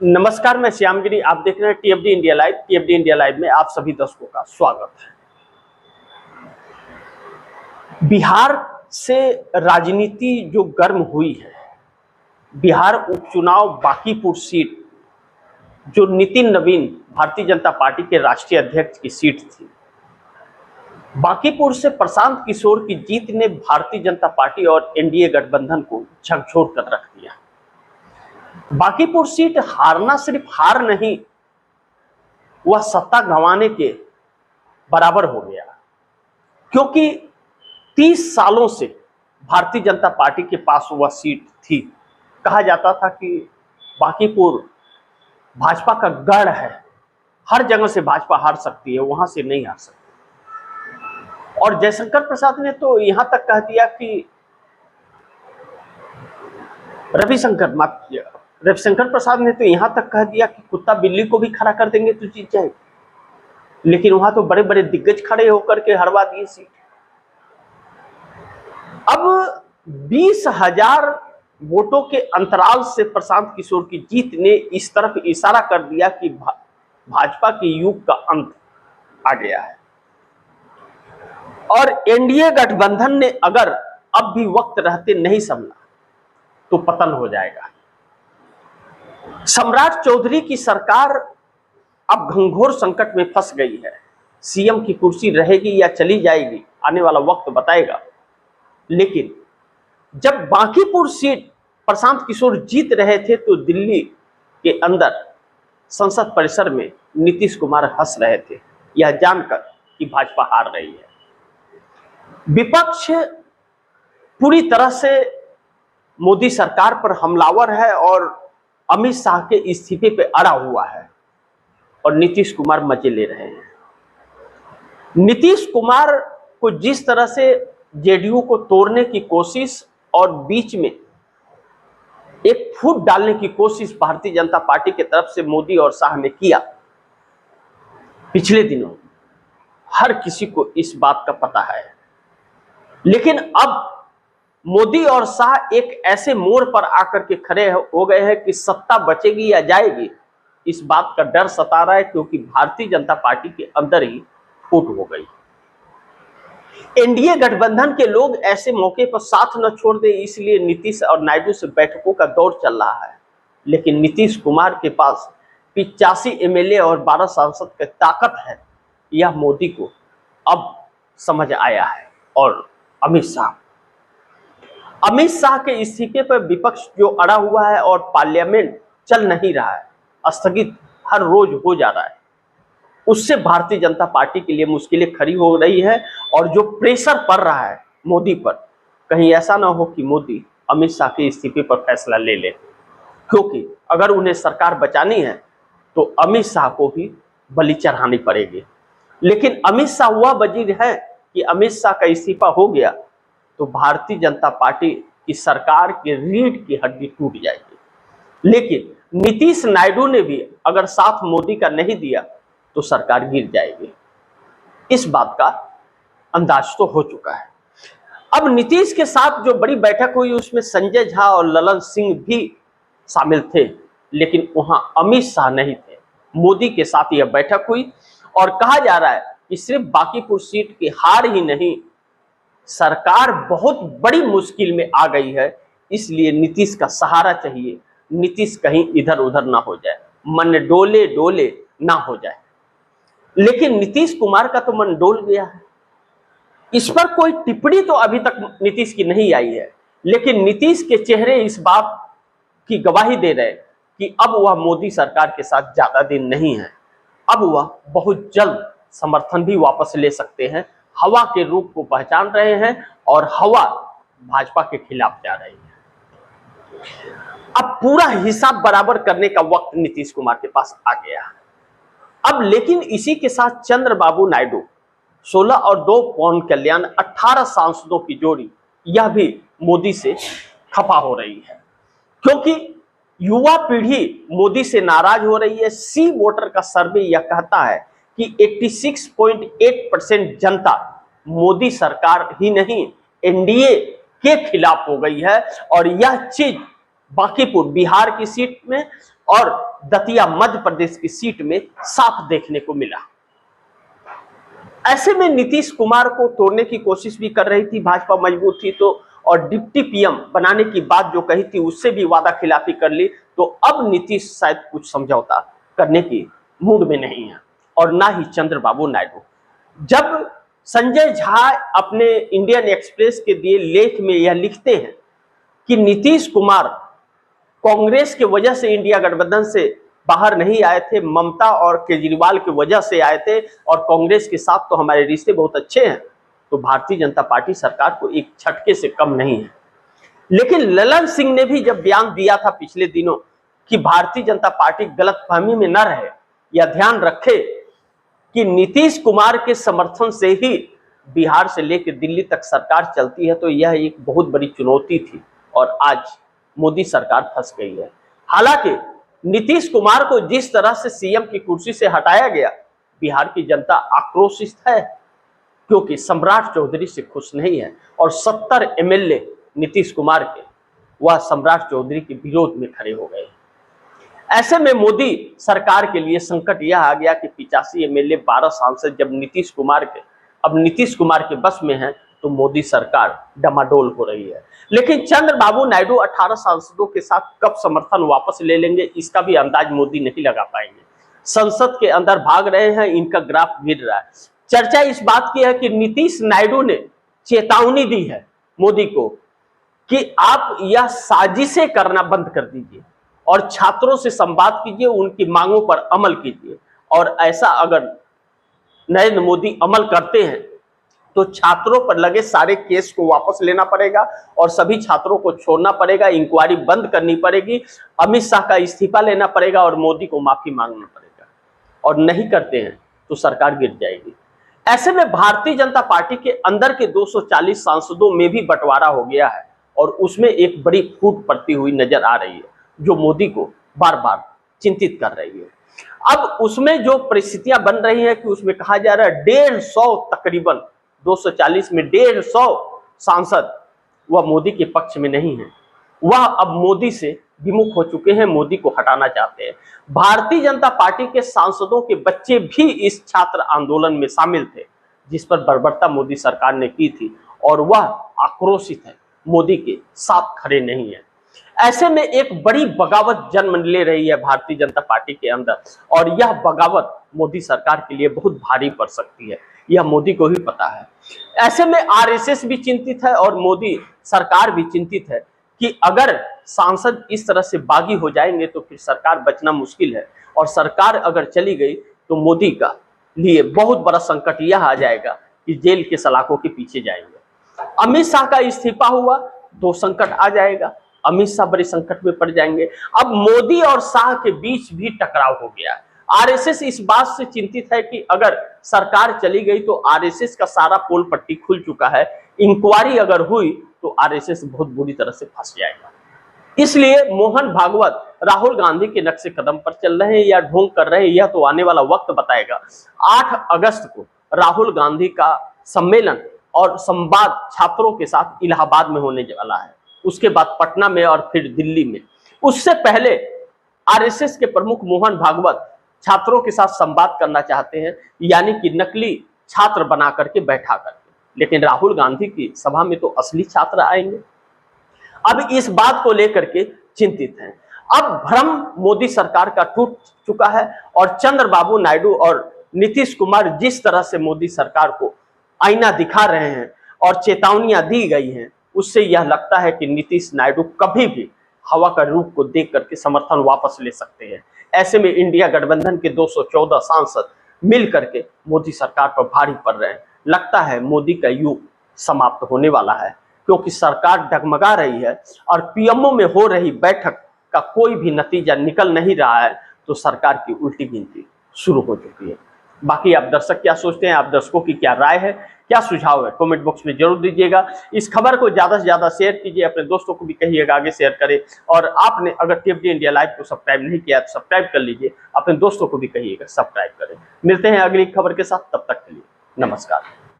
नमस्कार, मैं श्यामगिरी। आप देख रहे हैं टीएफडी इंडिया लाइव। टीएफडी इंडिया लाइव में आप सभी दर्शकों का स्वागत है। बिहार से राजनीति जो गर्म हुई है, बिहार उपचुनाव बांकीपुर सीट जो नितिन नवीन भारतीय जनता पार्टी के राष्ट्रीय अध्यक्ष की सीट थी, बांकीपुर से प्रशांत किशोर की जीत ने भारतीय जनता पार्टी और एनडीए गठबंधन को झकझोर कर रख दिया। बांकीपुर सीट हारना सिर्फ हार नहीं, वह सत्ता गंवाने के बराबर हो गया, क्योंकि 30 सालों से भारतीय जनता पार्टी के पास वह सीट थी। कहा जाता था कि बांकीपुर भाजपा का गढ़ है, हर जगह से भाजपा हार सकती है, वहां से नहीं हार सकती। और जयशंकर प्रसाद ने तो यहां तक कह दिया कि रविशंकर प्रसाद ने तो यहां तक कह दिया कि कुत्ता बिल्ली को भी खड़ा कर देंगे तो जीत जाएगी। लेकिन वहां तो बड़े बड़े दिग्गज खड़े होकर के हरवा दिए सीट। अब 20,000 वोटों के अंतराल से प्रशांत किशोर की जीत ने इस तरफ इशारा कर दिया कि भाजपा के युग का अंत आ गया है और एनडीए गठबंधन ने अगर अब भी वक्त रहते नहीं संभला तो पतन हो जाएगा। सम्राट चौधरी की सरकार अब घंघोर संकट में फंस गई है। सीएम की कुर्सी रहेगी या चली जाएगी, आने वाला वक्त बताएगा। लेकिन जब बांकीपुर सीट प्रशांत किशोर जीत रहे थे तो दिल्ली के अंदर संसद परिसर में नीतीश कुमार हंस रहे थे, यह जानकर कि भाजपा हार रही है। विपक्ष पूरी तरह से मोदी सरकार पर हमलावर है और अमित शाह के इस्तीफे पे अड़ा हुआ है और नीतीश कुमार मजे ले रहे हैं। नीतीश कुमार को जिस तरह से जेडीयू को तोड़ने की कोशिश और बीच में एक फूट डालने की कोशिश भारतीय जनता पार्टी की तरफ से मोदी और शाह ने किया, पिछले दिनों हर किसी को इस बात का पता है। लेकिन अब मोदी और शाह एक ऐसे मोड़ पर आकर के खड़े हो गए हैं कि सत्ता बचेगी या जाएगी, इस बात का डर सता रहा है, क्योंकि भारतीय जनता पार्टी के अंदर ही फूट हो गई। एनडीए गठबंधन के लोग ऐसे मौके पर साथ न छोड़ दे, इसलिए नीतीश और नायडू से बैठकों का दौर चल रहा है। लेकिन नीतीश कुमार के पास 85 एमएलए और 12 सांसद की ताकत है, यह मोदी को अब समझ आया है। और अमित शाह के इस्तीफे पर विपक्ष जो अड़ा हुआ है और पार्लियामेंट चल नहीं रहा है, स्थगित हर रोज हो जा रहा है, उससे भारतीय जनता पार्टी के लिए मुश्किलें खड़ी हो रही है। और जो प्रेशर पड़ रहा है मोदी पर, कहीं ऐसा ना हो कि मोदी अमित शाह के इस्तीफे पर फैसला ले ले, क्योंकि अगर उन्हें सरकार बचानी है तो अमित शाह को भी बलि चढ़ानी पड़ेगी। लेकिन अमित शाह वह वजीर है कि अमित शाह का इस्तीफा हो गया तो भारतीय जनता पार्टी की सरकार की रीढ़ की हड्डी टूट जाएगी। लेकिन नीतीश नायडू ने भी अगर साथ मोदी का नहीं दिया तो सरकार गिर जाएगी, इस बात का अंदाज तो हो चुका है। अब नीतीश के साथ जो बड़ी बैठक हुई उसमें संजय झा और ललन सिंह भी शामिल थे, लेकिन वहां अमित शाह नहीं थे। मोदी के साथ यह बैठक हुई और कहा जा रहा है कि सिर्फ बांकीपुर सीट की हार ही नहीं, सरकार बहुत बड़ी मुश्किल में आ गई है, इसलिए नीतीश का सहारा चाहिए। नीतीश कहीं इधर उधर ना हो जाए, मन डोले डोले ना हो जाए। लेकिन नीतीश कुमार का तो मन डोल गया है। इस पर कोई टिप्पणी तो अभी तक नीतीश की नहीं आई है, लेकिन नीतीश के चेहरे इस बात की गवाही दे रहे कि अब वह मोदी सरकार के साथ ज्यादा दिन नहीं है। अब वह बहुत जल्द समर्थन भी वापस ले सकते हैं। हवा के रूप को पहचान रहे हैं और हवा भाजपा के खिलाफ जा रही है। अब पूरा हिसाब बराबर करने का वक्त नीतीश कुमार के पास आ गया है। अब लेकिन इसी के साथ चंद्रबाबू नायडू 16 और 2 पवन कल्याण 18 सांसदों की जोड़ी, यह भी मोदी से खफा हो रही है, क्योंकि युवा पीढ़ी मोदी से नाराज हो रही है। सी वोटर का सर्वे यह कहता है कि 86.8% जनता मोदी सरकार ही नहीं एनडीए के खिलाफ हो गई है। और यह चीज बांकीपुर बिहार की सीट में और दतिया मध्य प्रदेश की सीट में साफ देखने को मिला। ऐसे में नीतीश कुमार को तोड़ने की कोशिश भी कर रही थी भाजपा, मजबूत थी तो, और डिप्टी पीएम बनाने की बात जो कही थी उससे भी वादा खिलाफी कर ली। तो अब नीतीश शायद कुछ समझौता करने की मूड में नहीं है, और ना ही चंद्रबाबू नायडू। जब संजय झा अपने इंडियन एक्सप्रेस के दिए लेख में यह लिखते हैं कि नीतीश कुमार कांग्रेस के वजह से इंडिया गठबंधन से बाहर नहीं आए थे, ममता और केजरीवाल की वजह से आए थे, और कांग्रेस के साथ तो हमारे रिश्ते बहुत अच्छे हैं, तो भारतीय जनता पार्टी सरकार को एक झटके से कम नहीं है। लेकिन ललन सिंह ने भी जब बयान दिया था पिछले दिनों कि भारतीय जनता पार्टी गलतफहमी में न रहे या ध्यान रखे कि नीतीश कुमार के समर्थन से ही बिहार से लेकर दिल्ली तक सरकार चलती है, तो यह एक बहुत बड़ी चुनौती थी और आज मोदी सरकार फंस गई है। हालांकि नीतीश कुमार को जिस तरह से सीएम की कुर्सी से हटाया गया, बिहार की जनता आक्रोशित है, क्योंकि सम्राट चौधरी से खुश नहीं है और 70 एमएलए नीतीश कुमार के वह सम्राट चौधरी के विरोध में खड़े हो गए। ऐसे में मोदी सरकार के लिए संकट यह आ गया कि 85 एमएलए 12 सांसद जब नीतीश कुमार के बस में हैं, तो मोदी सरकार डमाडोल हो रही है। लेकिन चंद्रबाबू नायडू 18 सांसदों के साथ कब समर्थन वापस ले लेंगे, इसका भी अंदाज मोदी नहीं लगा पाएंगे। संसद के अंदर भाग रहे हैं, इनका ग्राफ गिर रहा है। चर्चा इस बात की है कि नीतीश नायडू ने चेतावनी दी है मोदी को कि आप यह साजिशें करना बंद कर दीजिए और छात्रों से संवाद कीजिए, उनकी मांगों पर अमल कीजिए, और ऐसा अगर नरेंद्र मोदी अमल करते हैं तो छात्रों पर लगे सारे केस को वापस लेना पड़ेगा और सभी छात्रों को छोड़ना पड़ेगा, इंक्वायरी बंद करनी पड़ेगी, अमित शाह का इस्तीफा लेना पड़ेगा और मोदी को माफी मांगना पड़ेगा, और नहीं करते हैं तो सरकार गिर जाएगी। ऐसे में भारतीय जनता पार्टी के अंदर के 240 सांसदों में भी बंटवारा हो गया है और उसमें एक बड़ी फूट पड़ती हुई नजर आ रही है, जो मोदी को बार बार चिंतित कर रही है। अब उसमें जो परिस्थितियां बन रही है कि उसमें कहा जा रहा है 150 तकरीबन 240 में 150 सांसद वह मोदी के पक्ष में नहीं है, वह अब मोदी से विमुख हो चुके हैं, मोदी को हटाना चाहते हैं। भारतीय जनता पार्टी के सांसदों के बच्चे भी इस छात्र आंदोलन में शामिल थे, जिस पर बर्बरता मोदी सरकार ने की थी, और वह आक्रोशित है, मोदी के साथ खड़े नहीं है। ऐसे में एक बड़ी बगावत जन्म ले रही है भारतीय जनता पार्टी के अंदर, और यह बगावत मोदी सरकार के लिए बहुत भारी पड़ सकती है, यह मोदी को ही पता है। ऐसे में आरएसएस भी चिंतित है और मोदी सरकार भी चिंतित है कि अगर सांसद इस तरह से बागी हो जाएंगे तो फिर सरकार बचना मुश्किल है, और सरकार अगर चली गई तो मोदी का लिए बहुत बड़ा संकट यह आ जाएगा कि जेल के सलाखों के पीछे जाएंगे। अमित शाह का इस्तीफा हुआ तो संकट आ जाएगा, अमित शाह बड़े संकट में पड़ जाएंगे। अब मोदी और शाह के बीच भी टकराव हो गया है। आरएसएस इस बात से चिंतित है कि अगर सरकार चली गई तो आरएसएस का सारा पोल पट्टी खुल चुका है, इंक्वायरी अगर हुई तो आरएसएस बहुत बुरी तरह से फंस जाएगा। इसलिए मोहन भागवत राहुल गांधी के नक्शे कदम पर चल रहे हैं या ढोंग कर रहे हैं, यह तो आने वाला वक्त बताएगा। 8 अगस्त को राहुल गांधी का सम्मेलन और संवाद छात्रों के साथ इलाहाबाद में होने वाला है, उसके बाद पटना में और फिर दिल्ली में। उससे पहले आरएसएस के प्रमुख मोहन भागवत छात्रों के साथ संवाद करना चाहते हैं, यानी कि नकली छात्र बना करके बैठा करके, लेकिन राहुल गांधी की सभा में तो असली छात्र आएंगे। अब इस बात को लेकर के चिंतित हैं। अब भ्रम मोदी सरकार का टूट चुका है और चंद्रबाबू नायडू और नीतीश कुमार जिस तरह से मोदी सरकार को आईना दिखा रहे हैं और चेतावनियां दी गई हैं, उससे यह लगता है कि नीतीश नायडू कभी भी हवा का रूप को देख करके समर्थन वापस ले सकते हैं। ऐसे में इंडिया गठबंधन के 214 सांसद मिल करके मोदी सरकार पर भारी पड़ रहे हैं। लगता है मोदी का युग समाप्त होने वाला है, क्योंकि सरकार डगमगा रही है और पीएमओ में हो रही बैठक का कोई भी नतीजा निकल नहीं रहा है, तो सरकार की उल्टी गिनती शुरू हो चुकी है। बाकी आप दर्शक क्या सोचते हैं, आप दर्शकों की क्या राय है, क्या सुझाव है, कमेंट बॉक्स में जरूर दीजिएगा। इस खबर को ज्यादा से ज्यादा शेयर कीजिए, अपने दोस्तों को भी कहिएगा आगे शेयर करें, और आपने अगर टीएफडी इंडिया लाइव को सब्सक्राइब नहीं किया तो सब्सक्राइब कर लीजिए, अपने दोस्तों को भी कहिएगा सब्सक्राइब करें। मिलते हैं अगली खबर के साथ, तब तक के लिए नमस्कार।